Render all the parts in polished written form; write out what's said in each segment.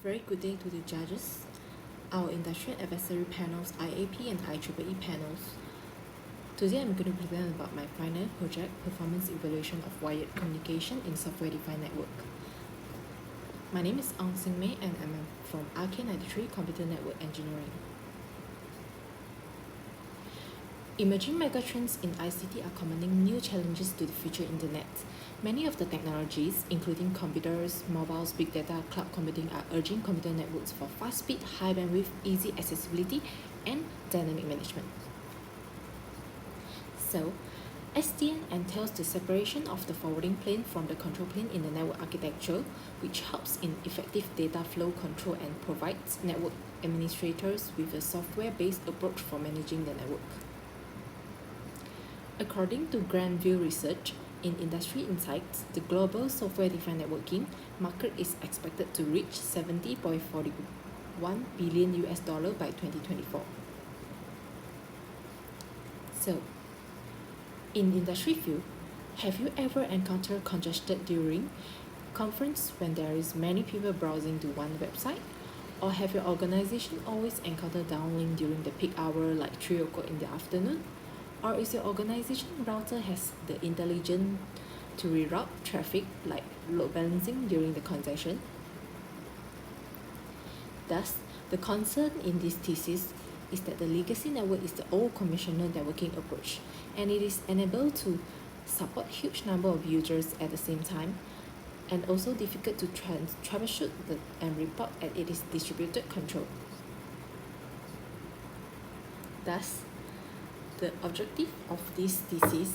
Very good day to the judges, our industrial advisory panels, IAP and IEEE panels. Today I'm going to present about my final project, performance evaluation of wired communication in software-defined network. My name is Ong Sing Mei and I'm from RK93 Computer Network Engineering. Emerging megatrends in ICT are commanding new challenges to the future internet. Many of the technologies, including computers, mobiles, big data, cloud computing, are urging computer networks for fast speed, high bandwidth, easy accessibility, and dynamic management. So, SDN entails the separation of the forwarding plane from the control plane in the network architecture, which helps in effective data flow control and provides network administrators with a software-based approach for managing the network. According to Grandview Research, in Industry Insights, the global software-defined networking market is expected to reach $70.41 billion by 2024. So, in industry field, have you ever encountered congestion during conference when there is many people browsing to one website? Or have your organization always encountered downlink during the peak hour like 3 o'clock in the afternoon? Or is your organization router has the intelligence to reroute traffic like load balancing during the congestion? Thus, the concern in this thesis is that the legacy network is the old conventional networking approach, and it is unable to support huge number of users at the same time, and also difficult to troubleshoot and report as it is distributed control. Thus, the objective of this thesis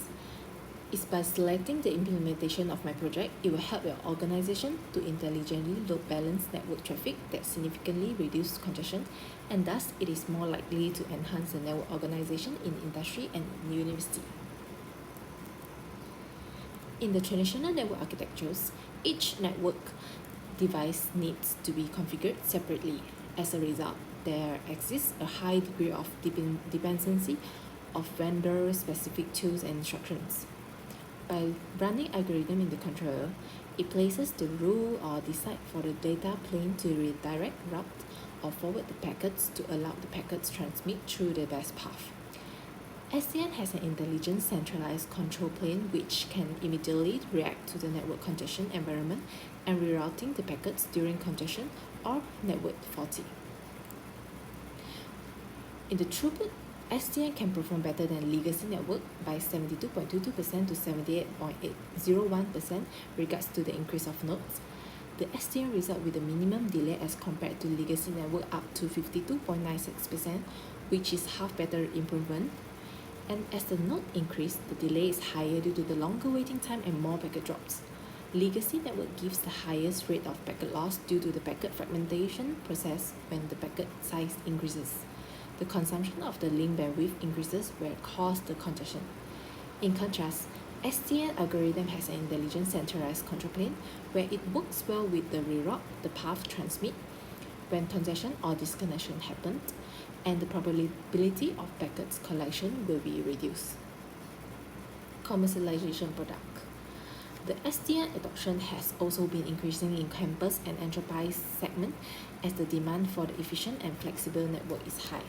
is by selecting the implementation of my project, it will help your organization to intelligently load balance network traffic that significantly reduce congestion, and thus it is more likely to enhance the network organization in industry and in university. In the traditional network architectures, each network device needs to be configured separately. As a result, there exists a high degree of dependency of vendor-specific tools and instructions. By running algorithm in the controller, it places the rule or decide for the data plane to redirect, route, or forward the packets to allow the packets transmit through the best path. SDN has an intelligent centralized control plane which can immediately react to the network congestion environment and rerouting the packets during congestion or network faulty. In the throughput, SDN can perform better than legacy network by 72.22% to 78.801% regards to the increase of nodes. The SDN result with a minimum delay as compared to legacy network up to 52.96%, which is half better improvement. And as the node increase, the delay is higher due to the longer waiting time and more packet drops. Legacy network gives the highest rate of packet loss due to the packet fragmentation process when the packet size increases. The consumption of the link bandwidth increases where it causes the congestion. In contrast, SDN algorithm has an intelligent centralized control plane where it works well with the reroute, the path transmit when congestion or disconnection happened, and the probability of packets collection will be reduced. Commercialization product. The SDN adoption has also been increasing in campus and enterprise segment as the demand for the efficient and flexible network is high.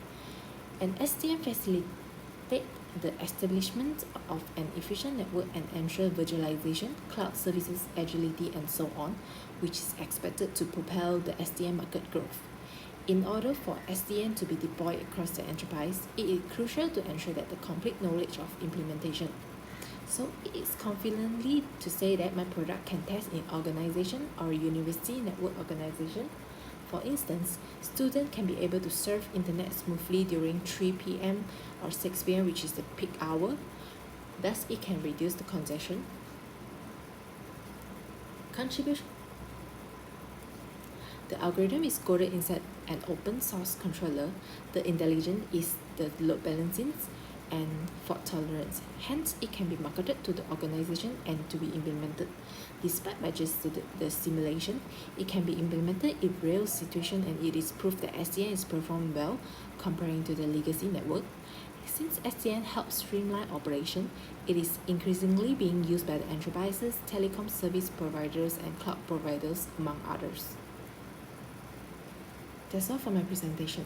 And SDN facilitates the establishment of an efficient network and ensure virtualization, cloud services, agility, and so on, which is expected to propel the SDN market growth. In order for SDN to be deployed across the enterprise, it is crucial to ensure that the complete knowledge of implementation. So it is confidently to say that my product can test in organization or university network organization. For instance, students can be able to surf internet smoothly during 3 p.m. or 6 p.m., which is the peak hour. Thus, it can reduce the congestion. Contribution. The algorithm is coded inside an open source controller. The intelligence is the load balancing and fault tolerance. Hence, it can be marketed to the organization and to be implemented. Despite badges to the simulation, it can be implemented in real situation, and it is proof that SDN is performing well comparing to the legacy network. Since SDN helps streamline operation, it is increasingly being used by the enterprises, telecom service providers, and cloud providers, among others. That's all for my presentation.